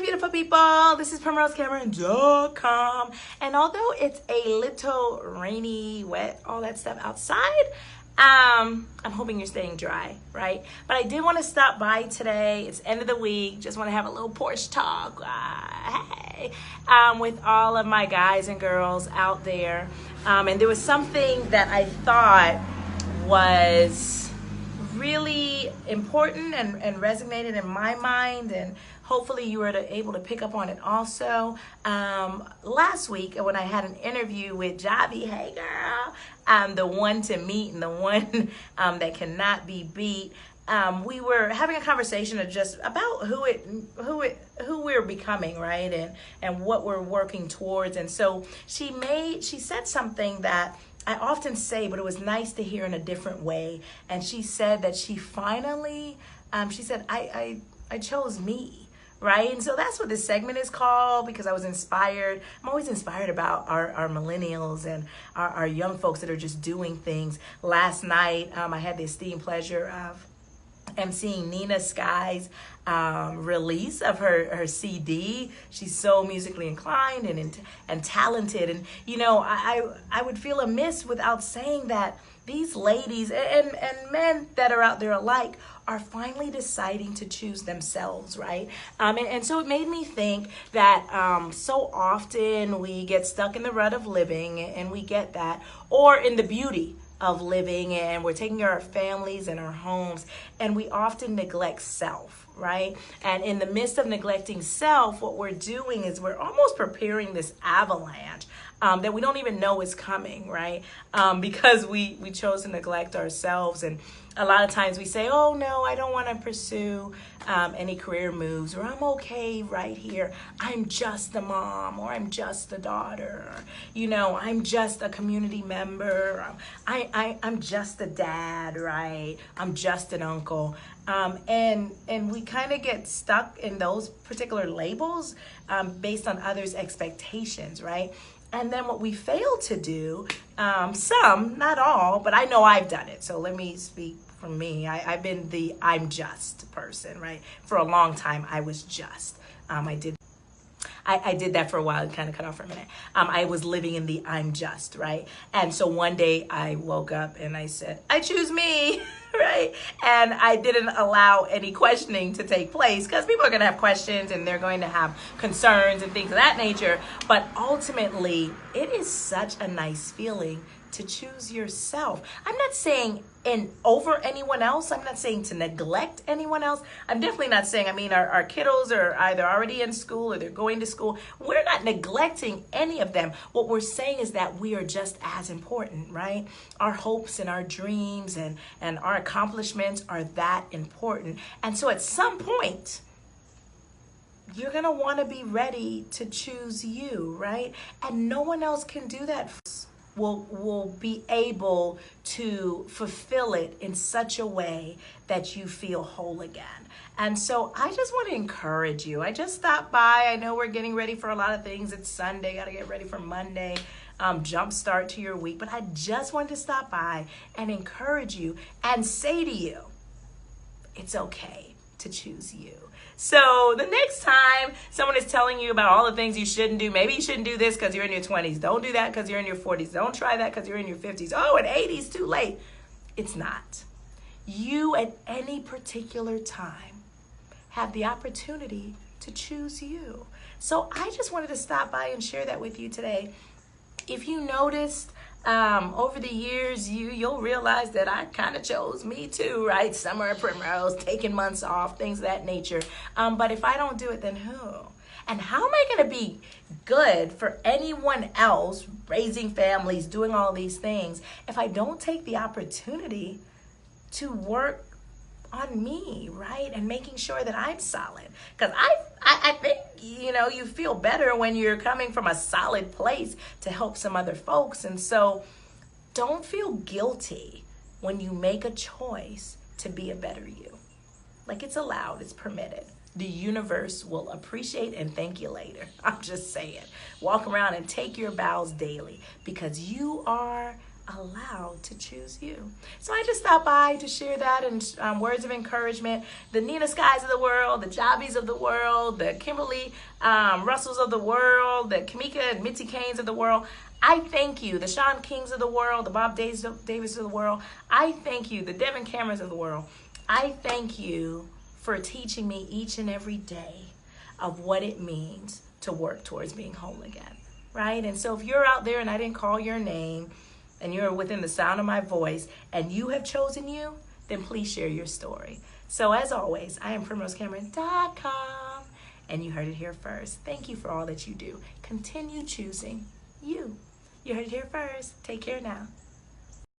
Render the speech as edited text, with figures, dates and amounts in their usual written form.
beautiful people. This is PrimroseCameron.com. And although it's a little rainy, wet, all that stuff outside, I'm hoping you're staying dry, right? But I did want to stop by today. It's end of the week. Just want to have a little porch talk. Hey, with all of my guys and girls out there. And there was something that I thought was really important and resonated in my mind, and hopefully you were able to pick up on it also. Last week when I had an interview with Javi, hey girl, the one to meet and the one that cannot be beat. We were having a conversation of just about who we're becoming, right, and what we're working towards. And so she said something that I often say, but it was nice to hear in a different way. And she said that she finally, she said, I chose me, right? And so that's what this segment is called, because I was inspired. I'm always inspired about our millennials and our young folks that are just doing things. Last night, I had the esteemed pleasure of emceeing Nina Sky's release of her CD. She's so musically inclined and talented. And, you know, I would feel amiss without saying that these ladies and men that are out there alike are finally deciding to choose themselves, right? And so it made me think that so often we get stuck in the rut of living, and we get that, or in the beauty of living, and we're taking care of our families and our homes, and we often neglect self, right? And in the midst of neglecting self, what we're doing is we're almost preparing this avalanche that we don't even know is coming, right? Because we chose to neglect ourselves. And a lot of times we say, oh no, I don't want to pursue any career moves, or I'm okay right here. I'm just a mom, or I'm just a daughter, or, you know, I'm just a community member. I'm just a dad, right? I'm just an uncle. And we kind of get stuck in those particular labels based on others' expectations, right? And then what we fail to do, some, not all, but I know I've done it. So let me speak for me. I've been the I'm just person, right? For a long time, I was just. I did that for a while and kind of cut off for a minute. I was living in the I'm just, right? And so one day I woke up and I said, I choose me, right? And I didn't allow any questioning to take place, because people are going to have questions and they're going to have concerns and things of that nature. But ultimately, it is such a nice feeling to choose yourself. I'm not saying over anyone else. I'm not saying to neglect anyone else. I'm definitely not saying, our kiddos are either already in school or they're going to school. We're not neglecting any of them. What we're saying is that we are just as important, right? Our hopes and our dreams and our accomplishments are that important. And so at some point, you're going to want to be ready to choose you, right? And no one else can do that for us. Will be able to fulfill it in such a way that you feel whole again. And so I just want to encourage you. I just stopped by. I know we're getting ready for a lot of things. It's Sunday. Got to get ready for Monday. Jump start to your week. But I just wanted to stop by and encourage you and say to you, it's okay to choose you. So the next time someone is telling you about all the things you shouldn't do, maybe you shouldn't do this because you're in your 20s. Don't do that because you're in your 40s. Don't try that because you're in your 50s. Oh, at 80s, too late. It's not. You at any particular time have the opportunity to choose you. So I just wanted to stop by and share that with you today. If you noticed, over the years, you'll realize that I kind of chose me too, right? Summer at Primrose, taking months off, things of that nature. But if I don't do it, then who? And how am I going to be good for anyone else, raising families, doing all these things, if I don't take the opportunity to work on me, right? And making sure that I'm solid. Because I think, you feel better when you're coming from a solid place to help some other folks. And so don't feel guilty when you make a choice to be a better you. Like, it's allowed, it's permitted. The universe will appreciate and thank you later. I'm just saying. Walk around and take your bows daily, because you are allowed to choose you. So I just stopped by to share that and words of encouragement. The Nina Skies of the world, the Jobbies of the world, the Kimberly Russells of the world, the Kamika and Mitzi Canes of the world. I thank you, the Sean Kings of the world, the Bob Davis of the world. I thank you, the Devin Camerons of the world. I thank you for teaching me each and every day of what it means to work towards being whole again, right? And so if you're out there and I didn't call your name and you're within the sound of my voice and you have chosen you, then please share your story. So as always, I am PrimroseCameron.com, and you heard it here first. Thank you for all that you do. Continue choosing you. You heard it here first. Take care now.